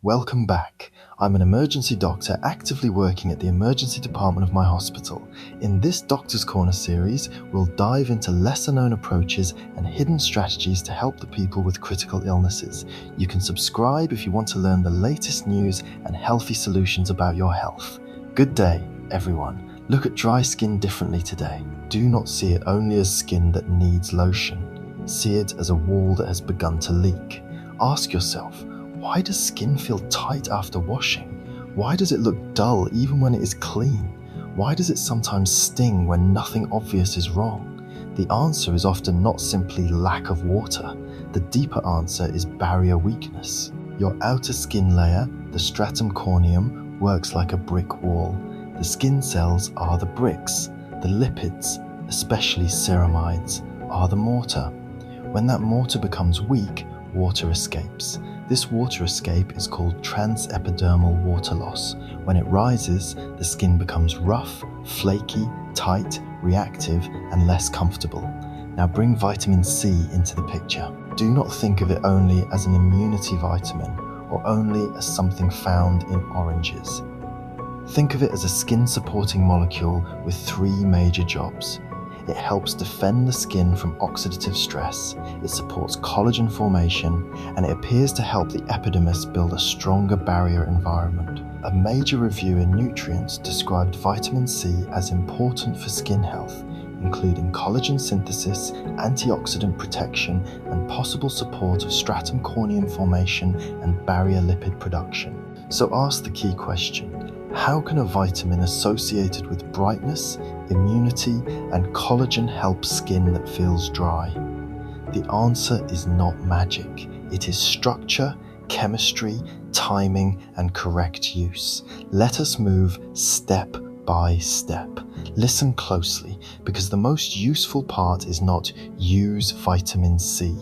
Welcome back. I'm an emergency doctor actively working at the emergency department of my hospital. In this Doctor's Corner series, we'll dive into lesser-known approaches and hidden strategies to help the people with critical illnesses. You can subscribe if you want to learn the latest news and healthy solutions about your health. Good day, everyone. Look at dry skin differently today. Do not see it only as skin that needs lotion. See it as a wall that has begun to leak. Ask yourself, why does skin feel tight after washing? Why does it look dull even when it is clean? Why does it sometimes sting when nothing obvious is wrong? The answer is often not simply lack of water. The deeper answer is barrier weakness. Your outer skin layer, the stratum corneum, works like a brick wall. The skin cells are the bricks. The lipids, especially ceramides, are the mortar. When that mortar becomes weak, water escapes. This water escape is called transepidermal water loss. When it rises, the skin becomes rough, flaky, tight, reactive, and less comfortable. Now bring vitamin C into the picture. Do not think of it only as an immunity vitamin or only as something found in oranges. Think of it as a skin-supporting molecule with three major jobs. It helps defend the skin from oxidative stress, it supports collagen formation, and it appears to help the epidermis build a stronger barrier environment. A major review in Nutrients described vitamin C as important for skin health, including collagen synthesis, antioxidant protection, and possible support of stratum corneum formation and barrier lipid production. So ask the key question. How can a vitamin associated with brightness, immunity, and collagen help skin that feels dry? The answer is not magic. It is structure, chemistry, timing, and correct use. Let us move step by step. Listen closely, because the most useful part is not use vitamin C.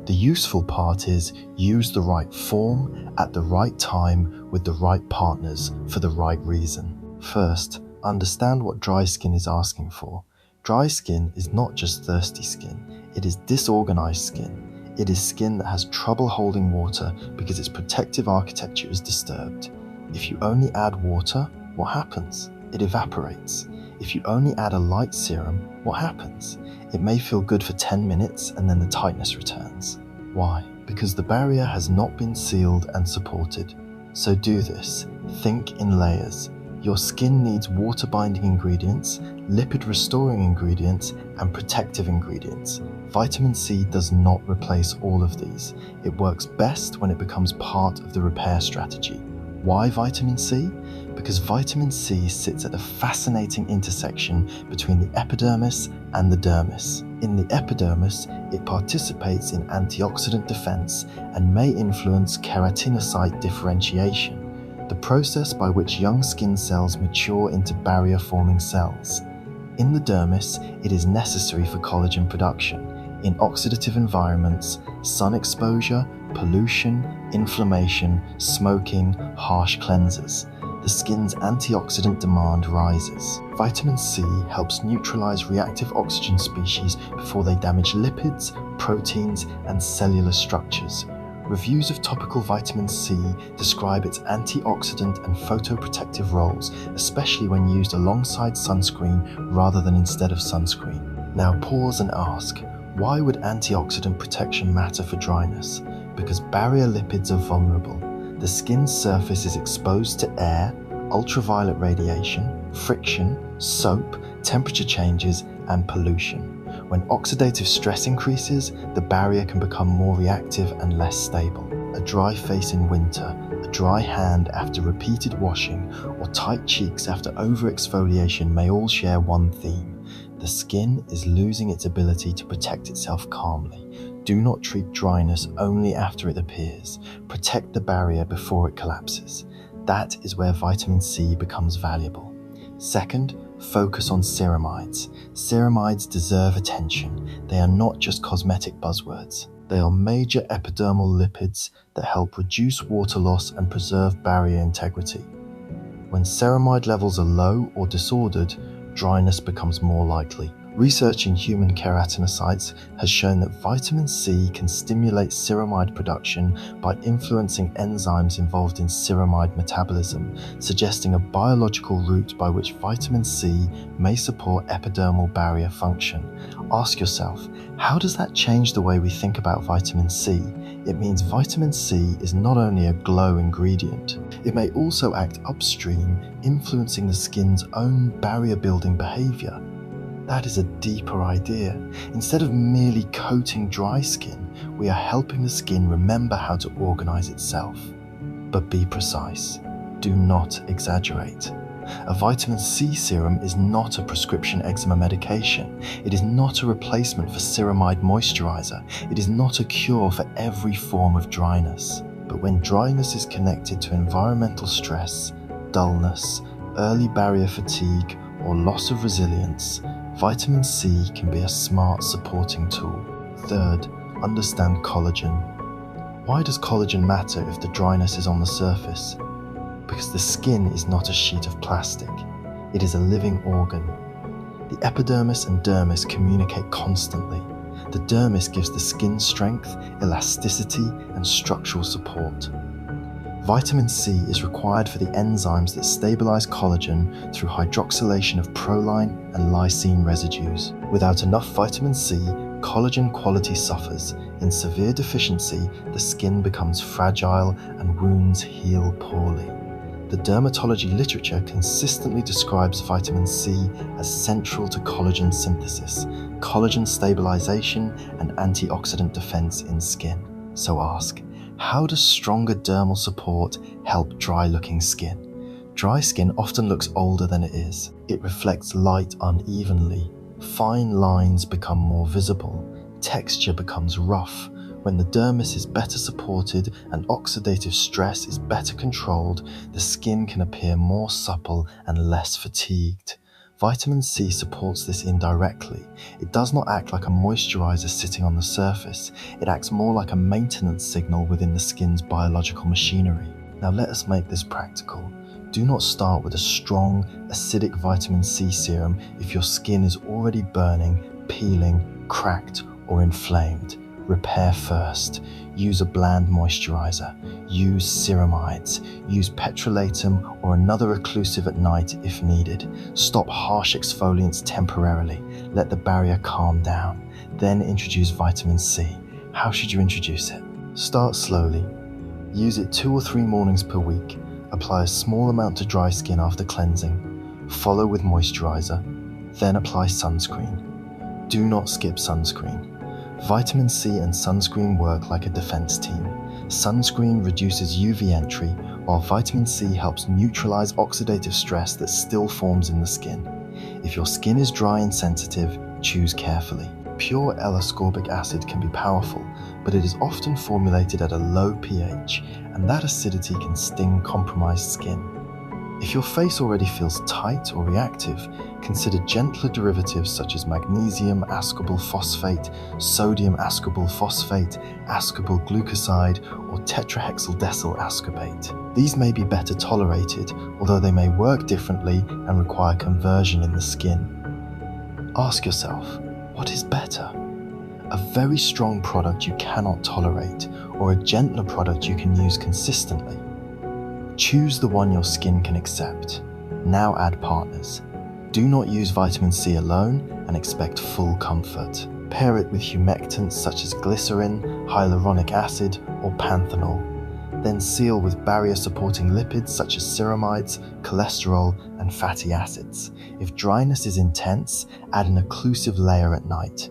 The useful part is use the right form at the right time with the right partners for the right reason. First, understand what dry skin is asking for. Dry skin is not just thirsty skin, it is disorganized skin. It is skin that has trouble holding water because its protective architecture is disturbed. If you only add water, what happens? It evaporates. If you only add a light serum, what happens? It may feel good for 10 minutes and then the tightness returns. Why? Because the barrier has not been sealed and supported. So do this. Think in layers. Your skin needs water-binding ingredients, lipid-restoring ingredients, and protective ingredients. Vitamin C does not replace all of these. It works best when it becomes part of the repair strategy. Why vitamin C? Because vitamin C sits at a fascinating intersection between the epidermis and the dermis. In the epidermis, it participates in antioxidant defense and may influence keratinocyte differentiation, the process by which young skin cells mature into barrier-forming cells. In the dermis, it is necessary for collagen production. In oxidative environments, sun exposure, pollution, inflammation, smoking, harsh cleansers, the skin's antioxidant demand rises. Vitamin C helps neutralize reactive oxygen species before they damage lipids, proteins, and cellular structures. Reviews of topical vitamin C describe its antioxidant and photoprotective roles, especially when used alongside sunscreen rather than instead of sunscreen. Now pause and ask, why would antioxidant protection matter for dryness? Because barrier lipids are vulnerable. The skin's surface is exposed to air, ultraviolet radiation, friction, soap, temperature changes, and pollution. When oxidative stress increases, the barrier can become more reactive and less stable. A dry face in winter, a dry hand after repeated washing, or tight cheeks after over-exfoliation may all share one theme. The skin is losing its ability to protect itself calmly. Do not treat dryness only after it appears. Protect the barrier before it collapses. That is where vitamin C becomes valuable. Second, focus on ceramides. Ceramides deserve attention. They are not just cosmetic buzzwords. They are major epidermal lipids that help reduce water loss and preserve barrier integrity. When ceramide levels are low or disordered, dryness becomes more likely. Research in human keratinocytes has shown that vitamin C can stimulate ceramide production by influencing enzymes involved in ceramide metabolism, suggesting a biological route by which vitamin C may support epidermal barrier function. Ask yourself, how does that change the way we think about vitamin C? It means vitamin C is not only a glow ingredient, it may also act upstream, influencing the skin's own barrier-building behavior. That is a deeper idea. Instead of merely coating dry skin, we are helping the skin remember how to organize itself. But be precise. Do not exaggerate. A vitamin C serum is not a prescription eczema medication. It is not a replacement for ceramide moisturizer. It is not a cure for every form of dryness. But when dryness is connected to environmental stress, dullness, early barrier fatigue, or loss of resilience, vitamin C can be a smart supporting tool. Third, understand collagen. Why does collagen matter if the dryness is on the surface? Because the skin is not a sheet of plastic. It is a living organ. The epidermis and dermis communicate constantly. The dermis gives the skin strength, elasticity, and structural support. Vitamin C is required for the enzymes that stabilize collagen through hydroxylation of proline and lysine residues. Without enough vitamin C, collagen quality suffers. In severe deficiency, the skin becomes fragile and wounds heal poorly. The dermatology literature consistently describes vitamin C as central to collagen synthesis, collagen stabilization, and antioxidant defense in skin. So ask, how does stronger dermal support help dry-looking skin? Dry skin often looks older than it is. It reflects light unevenly. Fine lines become more visible. Texture becomes rough. When the dermis is better supported and oxidative stress is better controlled, the skin can appear more supple and less fatigued. Vitamin C supports this indirectly. It does not act like a moisturizer sitting on the surface. It acts more like a maintenance signal within the skin's biological machinery. Now let us make this practical. Do not start with a strong, acidic vitamin C serum if your skin is already burning, peeling, cracked, or inflamed. Repair first. Use a bland moisturizer. Use ceramides. Use petrolatum or another occlusive at night if needed. Stop harsh exfoliants temporarily. Let the barrier calm down. Then introduce vitamin C. How should you introduce it? Start slowly. Use it 2 or 3 mornings per week. Apply a small amount to dry skin after cleansing. Follow with moisturizer. Then apply sunscreen. Do not skip sunscreen. Vitamin C and sunscreen work like a defense team. Sunscreen reduces UV entry, while vitamin C helps neutralize oxidative stress that still forms in the skin. If your skin is dry and sensitive, choose carefully. Pure L-ascorbic acid can be powerful, but it is often formulated at a low pH, and that acidity can sting compromised skin. If your face already feels tight or reactive, consider gentler derivatives such as magnesium ascorbyl phosphate, sodium ascorbyl phosphate, ascorbyl glucoside, or tetrahexyldecyl ascorbate. These may be better tolerated, although they may work differently and require conversion in the skin. Ask yourself, what is better? A very strong product you cannot tolerate, or a gentler product you can use consistently? Choose the one your skin can accept. Now add partners. Do not use vitamin C alone and expect full comfort. Pair it with humectants such as glycerin, hyaluronic acid, or panthenol. Then seal with barrier-supporting lipids such as ceramides, cholesterol, and fatty acids. If dryness is intense, add an occlusive layer at night.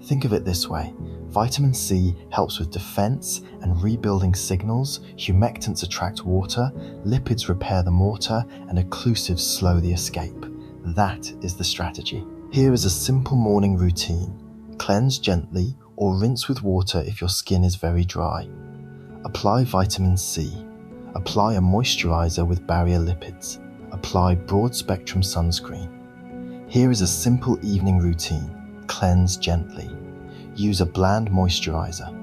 Think of it this way. Vitamin C helps with defense and rebuilding signals, humectants attract water, lipids repair the mortar, and occlusives slow the escape. That is the strategy. Here is a simple morning routine. Cleanse gently or rinse with water if your skin is very dry. Apply vitamin C. Apply a moisturizer with barrier lipids. Apply broad-spectrum sunscreen. Here is a simple evening routine. Cleanse gently. Use a bland moisturizer.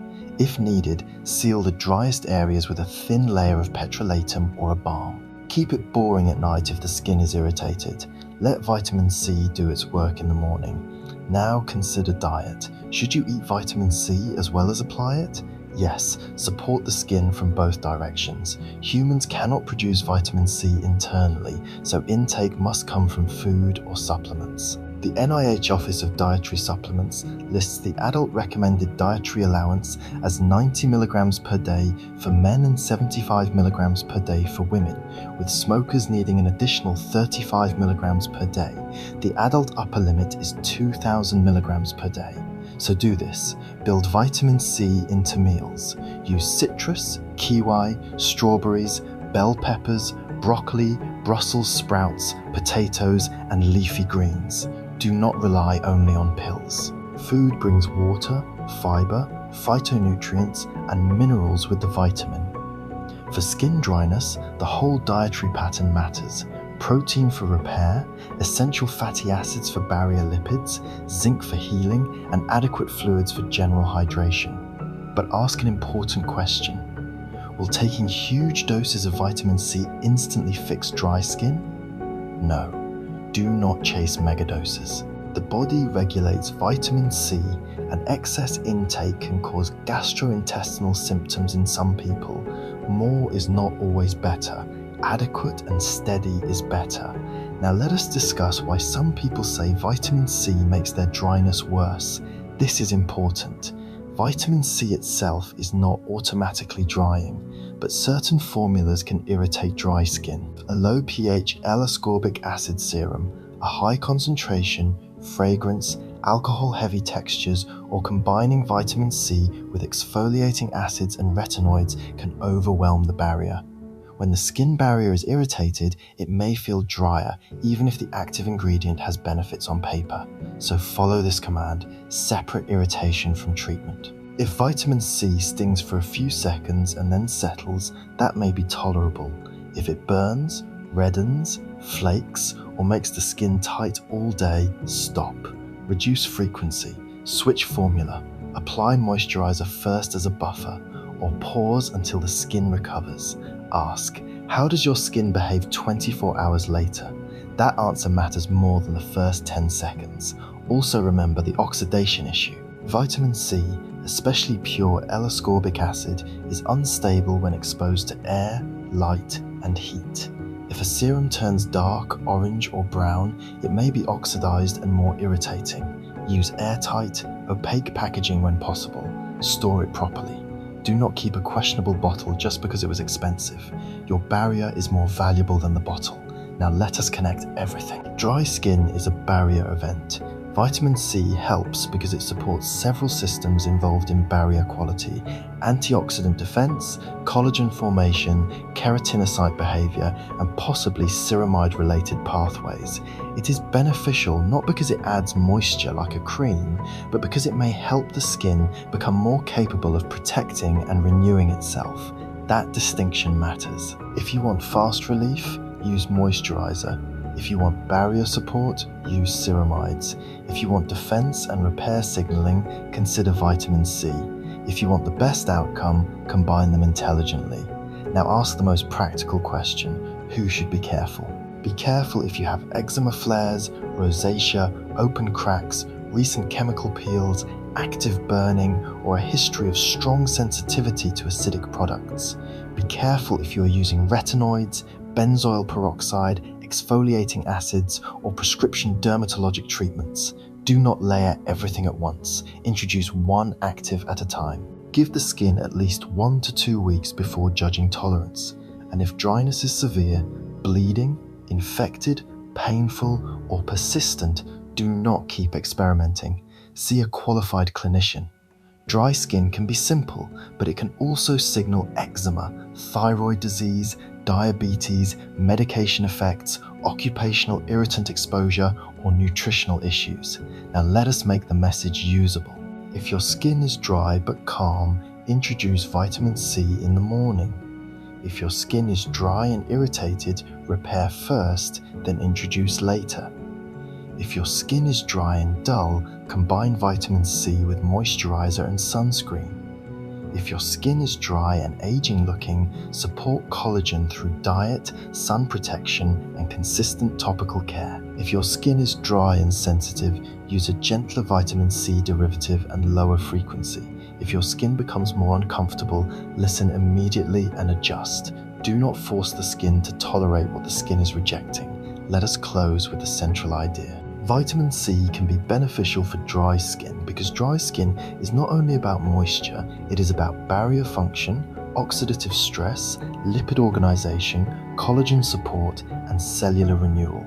If needed, seal the driest areas with a thin layer of petrolatum or a balm. Keep it boring at night if the skin is irritated. Let vitamin C do its work in the morning. Now consider diet. Should you eat vitamin C as well as apply it? Yes, support the skin from both directions. Humans cannot produce vitamin C internally, so intake must come from food or supplements. The NIH Office of Dietary Supplements lists the adult recommended dietary allowance as 90 mg per day for men and 75 mg per day for women, with smokers needing an additional 35 mg per day. The adult upper limit is 2,000 mg per day. So do this. Build vitamin C into meals. Use citrus, kiwi, strawberries, bell peppers, broccoli, Brussels sprouts, potatoes, and leafy greens. Do not rely only on pills. Food brings water, fiber, phytonutrients, and minerals with the vitamin. For skin dryness, the whole dietary pattern matters. Protein for repair, essential fatty acids for barrier lipids, zinc for healing, and adequate fluids for general hydration. But ask an important question. Will taking huge doses of vitamin C instantly fix dry skin? No. Do not chase megadoses. The body regulates vitamin C, and excess intake can cause gastrointestinal symptoms in some people. More is not always better. Adequate and steady is better. Now let us discuss why some people say vitamin C makes their dryness worse. This is important. Vitamin C itself is not automatically drying, but certain formulas can irritate dry skin. A low pH L-ascorbic acid serum, a high concentration, fragrance, alcohol-heavy textures, or combining vitamin C with exfoliating acids and retinoids can overwhelm the barrier. When the skin barrier is irritated, it may feel drier, even if the active ingredient has benefits on paper. So follow this command: separate irritation from treatment. If vitamin C stings for a few seconds and then settles, that may be tolerable. If it burns, reddens, flakes, or makes the skin tight all day, stop. Reduce frequency, switch formula, apply moisturizer first as a buffer, or pause until the skin recovers. Ask, how does your skin behave 24 hours later? That answer matters more than the first 10 seconds. Also remember the oxidation issue. Vitamin C, especially pure L-ascorbic acid, is unstable when exposed to air, light, and heat. If a serum turns dark, orange, or brown, it may be oxidized and more irritating. Use airtight, opaque packaging when possible. Store it properly. Do not keep a questionable bottle just because it was expensive. Your barrier is more valuable than the bottle. Now let us connect everything. Dry skin is a barrier event. Vitamin C helps because it supports several systems involved in barrier quality: antioxidant defense, collagen formation, keratinocyte behavior, and possibly ceramide-related pathways. It is beneficial not because it adds moisture like a cream, but because it may help the skin become more capable of protecting and renewing itself. That distinction matters. If you want fast relief, use moisturizer. If you want barrier support, use ceramides. If you want defense and repair signaling, consider vitamin C. If you want the best outcome, combine them intelligently. Now ask the most practical question: who should be careful? Be careful if you have eczema flares, rosacea, open cracks, recent chemical peels, active burning, or a history of strong sensitivity to acidic products. Be careful if you are using retinoids, benzoyl peroxide, exfoliating acids, or prescription dermatologic treatments. Do not layer everything at once. Introduce one active at a time. Give the skin at least 1 to 2 weeks before judging tolerance. And if dryness is severe, bleeding, infected, painful, or persistent, do not keep experimenting. See a qualified clinician. Dry skin can be simple, but it can also signal eczema, thyroid disease, diabetes, medication effects, occupational irritant exposure, or nutritional issues. Now let us make the message usable. If your skin is dry but calm, introduce vitamin C in the morning. If your skin is dry and irritated, repair first, then introduce later. If your skin is dry and dull, combine vitamin C with moisturizer and sunscreen. If your skin is dry and aging looking, support collagen through diet, sun protection, and consistent topical care. If your skin is dry and sensitive, use a gentler vitamin C derivative and lower frequency. If your skin becomes more uncomfortable, listen immediately and adjust. Do not force the skin to tolerate what the skin is rejecting. Let us close with the central idea. Vitamin C can be beneficial for dry skin because dry skin is not only about moisture, it is about barrier function, oxidative stress, lipid organization, collagen support, and cellular renewal.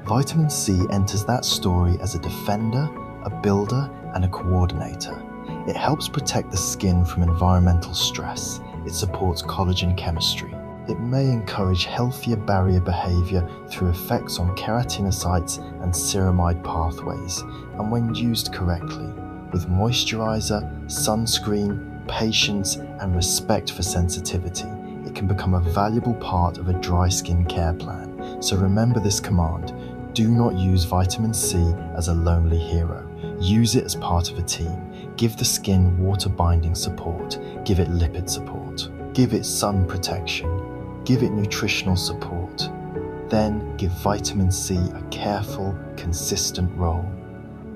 Vitamin C enters that story as a defender, a builder, and a coordinator. It helps protect the skin from environmental stress. It supports collagen chemistry. It may encourage healthier barrier behavior through effects on keratinocytes and ceramide pathways, and when used correctly, with moisturizer, sunscreen, patience, and respect for sensitivity, it can become a valuable part of a dry skin care plan. So remember this command: do not use vitamin C as a lonely hero. Use it as part of a team. Give the skin water-binding support. Give it lipid support. Give it sun protection. Give it nutritional support. Then give vitamin C a careful, consistent role.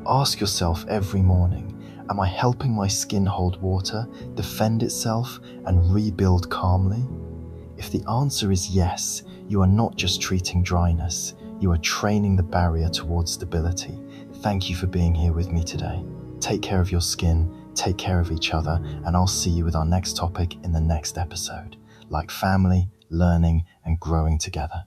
Ask yourself every morning, am I helping my skin hold water, defend itself, and rebuild calmly? If the answer is yes, you are not just treating dryness, you are training the barrier towards stability. Thank you for being here with me today. Take care of your skin, take care of each other, and I'll see you with our next topic in the next episode. Like family, learning, and growing together.